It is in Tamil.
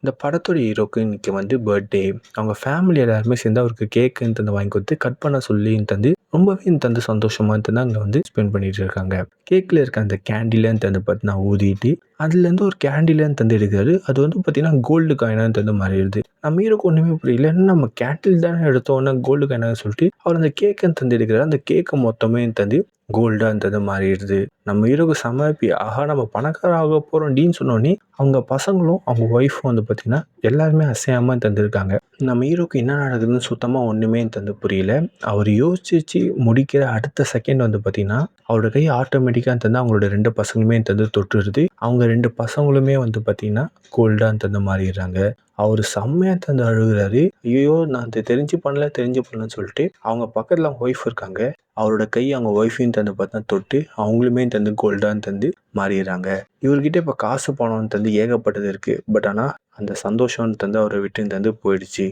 இந்த படத்தோட ஹீரோக்கு இன்னைக்கு பர்த்டே. அவங்க ஃபேமிலி எல்லாருமே சேர்ந்து அவருக்கு கேக்குன்னு தந்து வாங்கி கொடுத்து கட் பண்ண சொல்லி தந்து ரொம்பவே தந்து சந்தோஷமா தந்து அங்கே ஸ்பெண்ட் பண்ணிட்டு இருக்காங்க. கேக்கில் இருக்க அந்த கேண்டிலேன்னு தந்து பார்த்தீங்கன்னா ஊதிட்டு அதுலேருந்து ஒரு கேண்டிலேன்னு தந்து எடுக்கிறாரு. அது பார்த்தீங்கன்னா கோல்டு காயினாக தந்து மாறிடுது. நம்ம ஹீரோக்கு ஒன்றுமே புரியல. என்ன நம்ம கேண்டில் தானே எடுத்தோன்னா கோல்டு காயினாக சொல்லிட்டு அவர் அந்த கேக்குன்னு தந்து எடுக்கிறாரு. அந்த கேக்கை மொத்தமே தந்து கோல்டாக தந்து மாறிடுது. நம்ம ஹீரோக்கு செம ஹாப்பி. ஆஹா, நம்ம பணக்காரர் ஆக போகிறோம் அப்படின்னு சொன்னோன்னே அவங்க பசங்களும் அவங்க ஒய்ஃபும் பார்த்தீங்கன்னா எல்லாருமே அசையாமல் தந்துருக்காங்க. நம்ம ஹீரோக்கு என்ன நடக்குதுன்னு சுத்தமாக ஒன்றுமே தந்து புரியல. அவர் யோசிச்சு முடிக்கிற அடுத்த செகண்ட் பார்த்தீங்கன்னா அவரோட கை ஆட்டோமேட்டிக்காக தந்து அவங்களோட 2 பசங்களுமே தந்து தொட்டுருது. அவங்க 2 பசங்களுமே பார்த்தீங்கன்னா கோல்டாக தந்து மாறிடுறாங்க. அவர் செம்மையாக தந்து அழுகுறாரு. ஐயோ, நான் தெரிஞ்சு பண்ணலன்னு சொல்லிட்டு அவங்க பக்கத்தில் அவங்க ஒய்ஃப் இருக்காங்க. அவரோட கை அவங்க ஒய்ஃபையும் தந்து பார்த்தா தொட்டு அவங்களுமே தந்து கோல்டான்னு தந்து மாறிடுறாங்க. இவர்கிட்ட இப்போ காசு பணம் தந்து ஏகப்பட்டது இருக்குது. பட் ஆனால் அந்த சந்தோஷம்னு தந்து அவரை விட்டு தந்து போயிடுச்சு.